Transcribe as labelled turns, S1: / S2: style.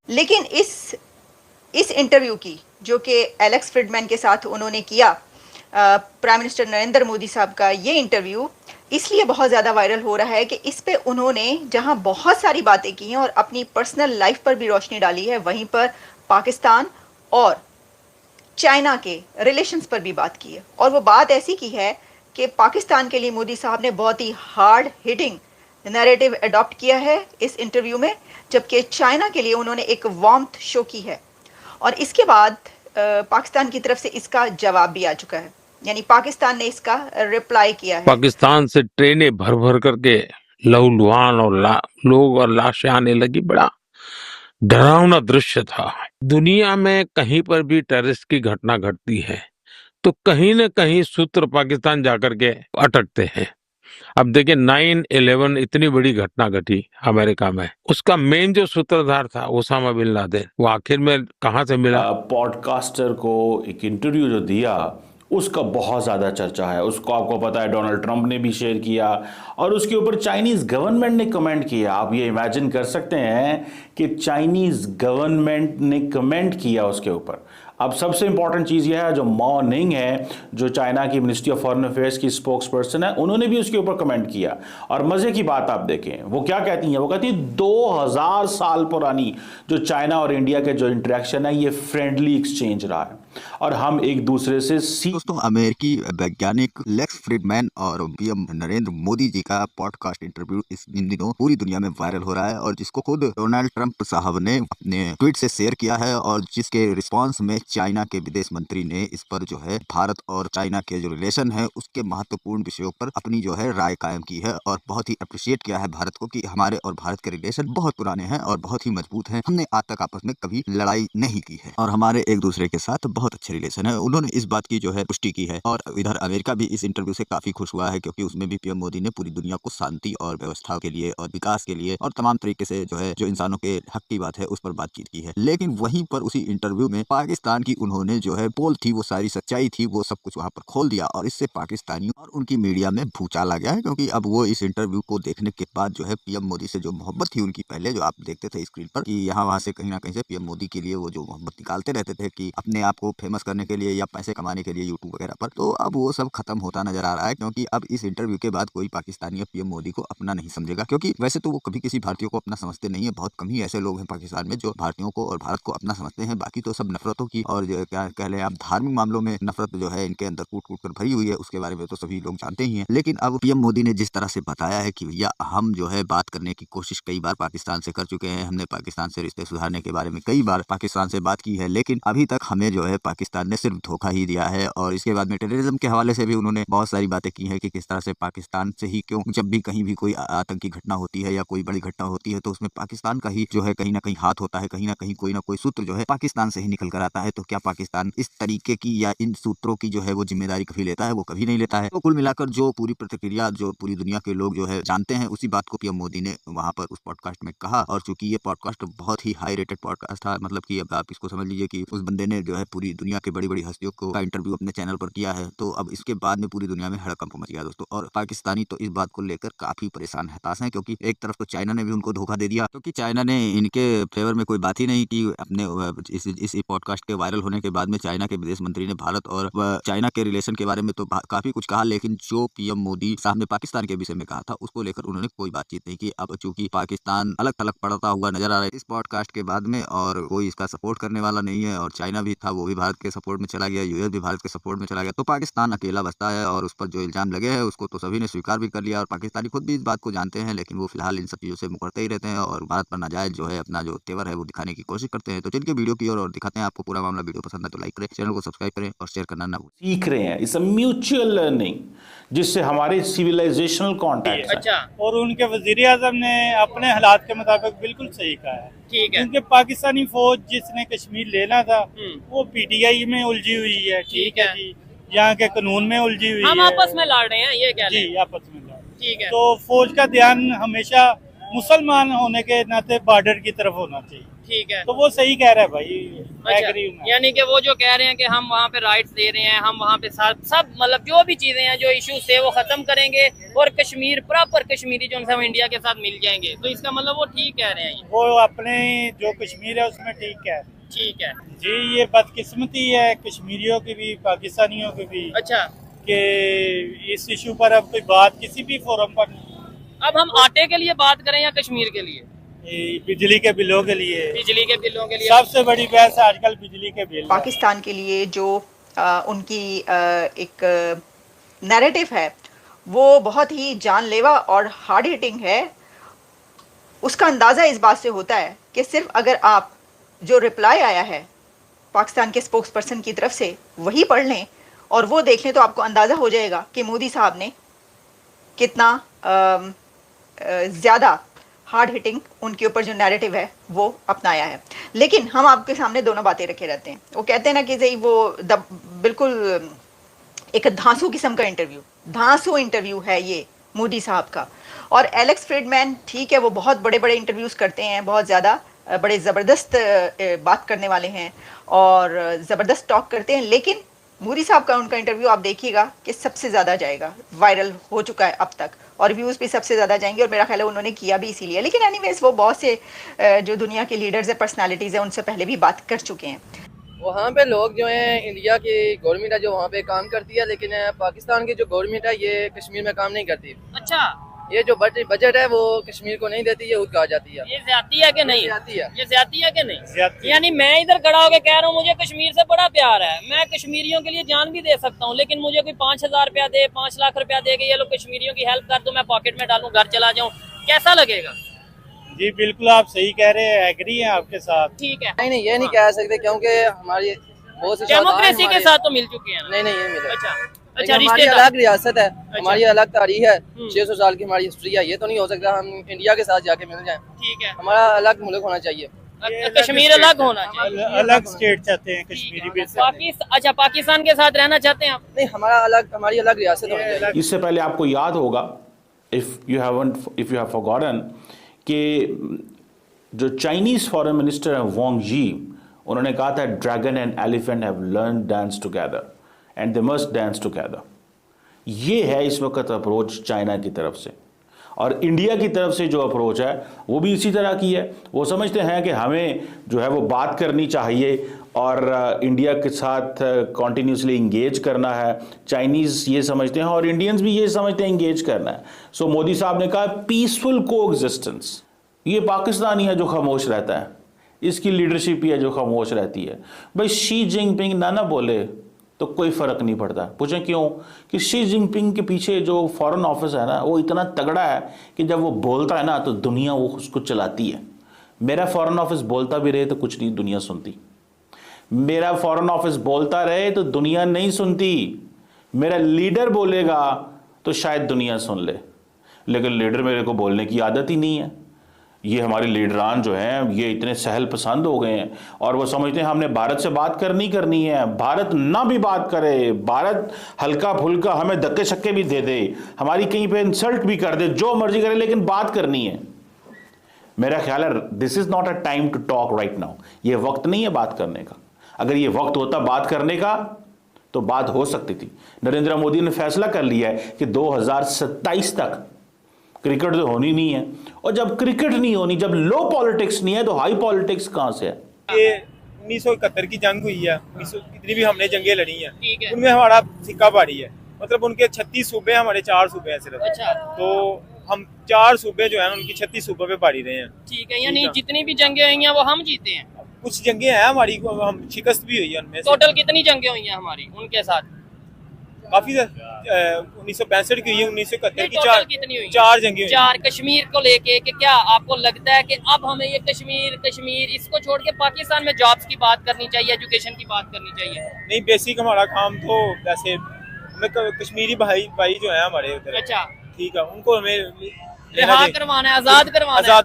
S1: लेकिन इस इंटरव्यू की जो कि एलेक्स फ्रिडमैन के साथ उन्होंने किया, प्राइम मिनिस्टर नरेंद्र मोदी साहब का ये इंटरव्यू इसलिए बहुत ज़्यादा वायरल हो रहा है कि इस पे उन्होंने जहां बहुत सारी बातें की हैं और अपनी पर्सनल लाइफ पर भी रोशनी डाली है, वहीं पर पाकिस्तान और चाइना के रिलेशंस पर भी बात की है। और वो बात ऐसी की है कि पाकिस्तान के लिए मोदी साहब ने बहुत ही हार्ड हिटिंग नैरेटिव अडॉप्ट किया है इस इंटरव्यू में, जबकि चाइना के लिए उन्होंने एक वार्मथ शो की है। और इसके बाद पाकिस्तान की तरफ से इसका जवाब भी आ चुका है, यानी पाकिस्तान ने इसका रिप्लाई किया है।
S2: पाकिस्तान से ट्रेनें भर भर करके लहूलुहान और लोग और लाशें आने लगी। बड़ा डरावना दृश्य था। दुनिया में कहीं पर भी टेररिस्ट की घटना घटती है तो कहीं न कहीं सूत्र पाकिस्तान जाकर के अटकते हैं। अब देखिए 9/11 इतनी बड़ी घटना घटी अमेरिका में, उसका मेन जो सूत्रधार था ओसामा बिन लादेन, वो आखिर में कहाँ से मिला?
S3: पॉडकास्टर को एक इंटरव्यू जो दिया उसका बहुत ज़्यादा चर्चा है। उसको आपको पता है डोनाल्ड ट्रंप ने भी शेयर किया और उसके ऊपर चाइनीज़ गवर्नमेंट ने कमेंट किया। आप ये इमेजिन कर सकते हैं कि चाइनीज़ गवर्नमेंट ने कमेंट किया उसके ऊपर। अब सबसे इंपॉर्टेंट चीज़ यह है, जो मॉ निंग है, जो चाइना की मिनिस्ट्री ऑफ फॉरेन अफेयर्स की स्पोक्स पर्सन है, उन्होंने भी उसके ऊपर कमेंट किया। और मज़े की बात आप देखें वो क्या कहती हैं। वो कहती है 2000 साल पुरानी जो चाइना और इंडिया के जो इंटरेक्शन है ये फ्रेंडली एक्सचेंज रहा है और हम एक दूसरे से
S4: दोस्तों, अमेरिकी वैज्ञानिक लेक्स फ्रिडमैन और पीएम नरेंद्र मोदी जी का पॉडकास्ट इंटरव्यू इन दिनों पूरी दुनिया में वायरल हो रहा है और जिसको खुद डोनाल्ड ट्रंप साहब ने अपने ट्वीट से शेयर किया है और जिसके रिस्पांस में चाइना के विदेश मंत्री ने इस पर जो है भारत और चाइना के जो रिलेशन है उसके महत्वपूर्ण विषयों पर अपनी जो है राय कायम की है और बहुत ही अप्रिशिएट किया है भारत को कि हमारे और भारत के रिलेशन बहुत पुराने हैं और बहुत ही मजबूत हैं। हमने आज तक आपस में कभी लड़ाई नहीं की है और हमारे एक दूसरे के साथ बहुत अच्छे रिलेशन है। उन्होंने इस बात की जो है पुष्टि की है और इधर अमेरिका भी इस इंटरव्यू से काफी खुश हुआ है क्योंकि उसमें भी पीएम मोदी ने पूरी दुनिया को शांति और व्यवस्था के लिए और विकास के लिए और तमाम तरीके से जो है जो इंसानों के हक की बात है उस पर बातचीत की है। लेकिन वहीं पर उसी इंटरव्यू में पाकिस्तान की उन्होंने जो है पोल थी, वो सारी सच्चाई थी, वो सब कुछ वहां पर खोल दिया और इससे पाकिस्तानियों और उनकी मीडिया में भूचाल आ गया है क्योंकि अब वो इस इंटरव्यू को देखने के बाद जो है पीएम मोदी से जो मोहब्बत थी उनकी पहले जो आप देखते थे स्क्रीन पर कि यहाँ वहां से कहीं ना कहीं से पीएम मोदी के लिए वो जो मोहब्बत निकालते रहते थे कि अपने आप को फेमस करने के लिए या पैसे कमाने के लिए यूट्यूब वगैरह पर, तो अब वो सब खत्म होता नजर आ रहा है क्योंकि अब इस इंटरव्यू के बाद कोई पाकिस्तानी पीएम मोदी को अपना नहीं समझेगा क्योंकि वैसे तो वो कभी किसी भारतीय को अपना समझते नहीं है। बहुत कम ही ऐसे लोग हैं पाकिस्तान में जो भारतीयों को और भारत को अपना समझते हैं, बाकी तो सब नफरतों की और जो क्या कह लें आप धार्मिक मामलों में नफरत जो है इनके अंदर कूट कूट कर भरी हुई है, उसके बारे में तो सभी लोग जानते ही हैं। लेकिन अब पीएम मोदी ने जिस तरह से बताया है कि भैया हम जो है बात करने की कोशिश कई बार पाकिस्तान से कर चुके हैं, हमने पाकिस्तान से रिश्ते सुधारने के बारे में कई बार पाकिस्तान से बात की है, लेकिन अभी तक हमें जो है पाकिस्तान ने सिर्फ धोखा ही दिया है। और इसके बाद में टेररिज्म के हवाले से भी उन्होंने बहुत सारी बातें की है कि किस तरह से पाकिस्तान से ही क्यों जब भी कहीं भी कोई आतंकी घटना होती है या कोई बड़ी घटना होती है तो उसमें पाकिस्तान का ही जो है कहीं ना कहीं हाथ होता है, कहीं ना कहीं कोई ना कोई सूत्र जो है पाकिस्तान से ही निकल कर आता है। तो क्या पाकिस्तान इस तरीके की या इन सूत्रों की जो है वो जिम्मेदारी कभी लेता है? वो कभी नहीं लेता है। तो कुल मिलाकर जो पूरी प्रतिक्रिया जो पूरी दुनिया के लोग जो है जानते हैं उसी बात को पीएम मोदी ने वहां पर उस पॉडकास्ट में कहा। और चूंकि ये पॉडकास्ट बहुत ही हाई रेटेड पॉडकास्ट था, मतलब कि अब आप इसको समझ लीजिए कि उस बंदे ने जो है पूरी दुनिया के बड़ी बड़ी हस्तियों को का इंटरव्यू अपने चैनल पर किया है, तो अब इसके बाद में पूरी दुनिया में हड़कंप मच गया दोस्तों। और पाकिस्तानी तो इस बात को लेकर काफी परेशान हताश हैं क्योंकि एक तरफ तो चाइना ने भी उनको धोखा दे दिया क्योंकि चाइना ने इनके फेवर में कोई बात ही नहीं की। अपने इस पॉडकास्ट के वायरल होने के बाद में चाइना के विदेश मंत्री ने भारत और चाइना के रिलेशन के बारे में तो काफी कुछ कहा, लेकिन जो पीएम मोदी साहब ने पाकिस्तान के विषय में कहा था उसको लेकर उन्होंने कोई बातचीत नहीं की। अब चूंकि पाकिस्तान अलग थलग पड़ता हुआ नजर आ रहा है इस पॉडकास्ट के बाद में और कोई इसका सपोर्ट करने वाला नहीं है और चाइना भी था वो भी भारत के सपोर्ट में चला गया, यूएस भी भारत के सपोर्ट में चला गया, तो पाकिस्तान अकेला बचता है। और उस पर जो इल्जाम लगे हैं उसको तो सभी ने स्वीकार भी कर लिया और पाकिस्तानी खुद भी इस बात को जानते हैं, लेकिन वो फिलहाल इन सब चीजों से मुकरते ही रहते हैं और भारत पर नाजायज जो है अपना जो तेवर है वो दिखाने की कोशिश करते हैं। तो चलिए वीडियो की और दिखाते हैं आपको पूरा मामला। वीडियो पसंद है तो लाइक करें, चैनल को सब्सक्राइब करें और शेयर करना ना भूलें।
S3: सीख रहे हैं। इट्स अ म्यूचुअल लर्निंग जिससे हमारे सिविलाइजेशनल कॉन्टैक्ट।
S5: अच्छा,
S6: और उनके वजीर आजम ने अपने हालात के मुताबिक बिल्कुल सही कहा है
S5: ठीक है।
S6: क्योंकि पाकिस्तानी फौज जिसने कश्मीर लेना था
S5: हम्म।
S6: वो पीटीआई में उलझी हुई है,
S5: ठीक है।
S6: जी, यहाँ के कानून में उलझी हुई
S5: हम
S6: है,
S5: आपस में लड़ रहे हैं, ये कह रहे
S6: जी
S5: हैं।
S6: आपस में लड़।
S5: ठीक है।
S6: तो फौज का ध्यान हमेशा मुसलमान होने के नाते बॉर्डर की तरफ होना चाहिए।
S5: ठीक है।
S6: तो वो सही कह रहा है भाई,
S5: अच्छा,
S6: एग्री हूं मैं।
S5: यानी कि वो जो कह रहे हैं कि हम वहाँ पे राइट्स दे रहे हैं, हम वहाँ पे सब मतलब जो भी चीजें हैं, जो इश्यूज थे वो खत्म करेंगे और कश्मीर प्रॉपर कश्मीरी जो हम इंडिया के साथ मिल जाएंगे, तो इसका मतलब वो ठीक कह रहे हैं ये।
S6: वो अपने जो कश्मीर है उसमें ठीक है
S5: ठीक है।
S6: जी। ये बदकिस्मती है कश्मीरियों की भी, पाकिस्तानियों की भी,
S5: अच्छा,
S6: कि इस इशू पर अब कोई बात किसी भी फोरम पर नहीं।
S5: अब हम आटे के लिए बात करें या कश्मीर के लिए?
S6: ये बिजली के बिलों के लिए,
S5: बिजली के बिलों के लिए
S6: सबसे बड़ी बहस आजकल बिजली के बिल है।
S1: पाकिस्तान के लिए जो उनकी एक नैरेटिव है वो बहुत ही जानलेवा और हार्ड हिटिंग है। उसका अंदाज़ा इस बात से होता है कि सिर्फ अगर आप जो रिप्लाई आया है पाकिस्तान के स्पोक्स पर्सन की तरफ से वही पढ़ लें और वो देख लें तो आपको अंदाज़ा हो जाएगा कि मोदी साहब ने कितना ज़्यादा हार्ड हिटिंग उनके ऊपर जो नैरेटिव है वो अपनाया है। लेकिन हम आपके सामने दोनों बातें रखे रहते हैं। वो कहते हैं ना कि सही वो बिल्कुल एक धांसू किस्म का इंटरव्यू, धांसू इंटरव्यू है ये मोदी साहब का। और एलेक्स फ्रीडमैन ठीक है, वो बहुत बड़े बड़े इंटरव्यूज़ करते हैं, बहुत ज़्यादा बड़े ज़बरदस्त बात करने वाले हैं और ज़बरदस्त टॉक करते हैं, लेकिन मोदी साहब का उनका इंटरव्यू आप देखिएगा कि सबसे ज़्यादा जाएगा, वायरल हो चुका है अब तक और व्यूज़ भी सबसे ज़्यादा जाएंगे और मेरा ख्याल है उन्होंने किया भी इसीलिए। लेकिन एनीवेज वो बहुत से जो दुनिया के लीडर्स है, पर्सनालिटीज़ है, उनसे पहले भी बात कर चुके हैं।
S7: वहाँ पे लोग जो हैं, इंडिया की गवर्नमेंट है जो वहाँ पे काम करती है, लेकिन पाकिस्तान की जो गवर्नमेंट है ये कश्मीर में काम नहीं करती।
S5: अच्छा,
S7: ये जो बजट है वो कश्मीर को नहीं देती, ये उठा जाती है।
S5: ये ज्यादती है कि नहीं?
S7: ज्यादती है।
S5: ये ज्यादती है कि नहीं?
S6: ज्यादती।
S5: यानी मैं इधर खड़ा होकर कह रहा हूँ मुझे कश्मीर से बड़ा प्यार है, मैं कश्मीरियों के लिए जान भी दे सकता हूँ, लेकिन मुझे कोई 5,000 रुपया दे, 5 लाख रुपया दे के ये लोग कश्मीरियों की हेल्प कर दो, मैं पॉकेट में डालूं, घर चला जाऊँ, कैसा लगेगा?
S6: जी बिल्कुल आप सही कह रहे हैं, एग्री हैं आपके साथ।
S5: ठीक है।
S7: नहीं ये नहीं कह सकते, क्योंकि हमारी बहुत सी
S5: डेमोक्रेसी के साथ तो मिल चुके हैं ना?
S7: नहीं ये मिले।
S5: अच्छा
S7: अच्छा,
S5: अच्छा,
S7: हमारी
S5: रिश्तेदार।
S7: अलग रियासत है, हमारी अलग तारीख है, 600 साल की हमारी हिस्ट्री है। ये तो नहीं हो सकता हम इंडिया के साथ जाके मिल जाएं।
S5: ठीक है,
S7: हमारा अलग मुल्क होना चाहिए।
S5: कश्मीर अलग होना चाहिए।
S6: अलग स्टेट चाहते हैं कश्मीरी भी।
S5: अच्छा, पाकिस्तान के साथ रहना चाहते हैं आप?
S7: नहीं, हमारी अलग रियासत होनी चाहिए।
S3: इससे पहले आपको याद होगा, इफ यू हैव फॉरगॉटन, कि जो चाइनीज फॉरेन मिनिस्टर हैं वांग जी, उन्होंने कहा था dragon and elephant have learn dance together and they must dance together. ये है इस वक्त अप्रोच चाइना की तरफ से, और इंडिया की तरफ से जो अप्रोच है वो भी इसी तरह की है। वो समझते हैं कि हमें जो है वो बात करनी चाहिए और इंडिया के साथ कॉन्टीन्यूसली इंगेज करना है। चाइनीज़ ये समझते हैं और इंडियंस भी ये समझते हैं इंगेज करना है। सो मोदी साहब ने कहा पीसफुल कोएग्जिस्टेंस। ये पाकिस्तान ही है जो खामोश रहता है, इसकी लीडरशिप ही है जो खामोश रहती है। भाई शी जिनपिंग ना बोले तो कोई फ़र्क नहीं पड़ता। पूछें क्यों? कि शी जिनपिंग के पीछे जो फॉरेन ऑफिस है ना, वो इतना तगड़ा है कि जब वो बोलता है ना तो दुनिया वो उसको चलाती है। मेरा फॉरेन ऑफिस बोलता भी रहे तो कुछ नहीं दुनिया सुनती, मेरा फॉरेन ऑफिस बोलता रहे तो दुनिया नहीं सुनती। मेरा लीडर बोलेगा तो शायद दुनिया सुन ले, लेकिन लीडर मेरे को बोलने की आदत ही नहीं है। ये हमारे लीडरान जो हैं ये इतने सहल पसंद हो गए हैं और वो समझते हैं हमने भारत से बात करनी है। भारत ना भी बात करे, भारत हल्का फुल्का हमें धक्के शक्के भी दे दे, हमारी कहीं पे इंसल्ट भी कर दे, जो मर्जी करे, लेकिन बात करनी है। मेरा ख्याल है this is not a time to talk right now. ये वक्त नहीं है बात करने का। अगर ये वक्त होता बात करने का तो बात हो सकती थी। नरेंद्र मोदी ने फैसला कर लिया है कि 2027 तक क्रिकेट तो होनी नहीं है, और जब क्रिकेट नहीं होनी, जब लो पॉलिटिक्स नहीं है तो हाई पॉलिटिक्स कहां से है?
S8: ये 1971 की जंग हुई है, कितनी भी हमने जंगें लड़ी हैं,
S5: ठीक है।
S8: उनमें हमारा सिक्का भारी है। मतलब उनके 36 सूबे, हमारे 4 सूबे हैं सिर्फ।
S5: अच्छा,
S8: तो हम 4 सूबे जो है उनकी 36 सूबों पे भारी रहे हैं।
S5: ठीक है। यानी जितनी भी जंगें हुई हैं वो हम जीते हैं।
S8: कुछ जंगें हैं हमारी, हम शिकस्त भी हुई है उनमें से।
S5: टोटल कितनी जंगें हुई हैं हमारी उनके साथ?
S8: काफी 1965 की हुई है, 1971 की
S5: टोटल कितनी हुई?
S8: 4 जंगें हुई हैं।
S5: 4 कश्मीर को लेके कि क्या आपको लगता है कि अब हमें ये कश्मीर इसको छोड़ के पाकिस्तान में जॉब्स की बात करनी चाहिए, एजुकेशन की बात करनी चाहिए?
S8: नहीं, बेसिक हमारा काम तो वैसे हमें कश्मीरी भाई जो है हमारे उधर,
S5: अच्छा,
S8: ठीक है, उनको हमें
S5: रिहा करवाना है, आजाद करवाना है।
S8: आजाद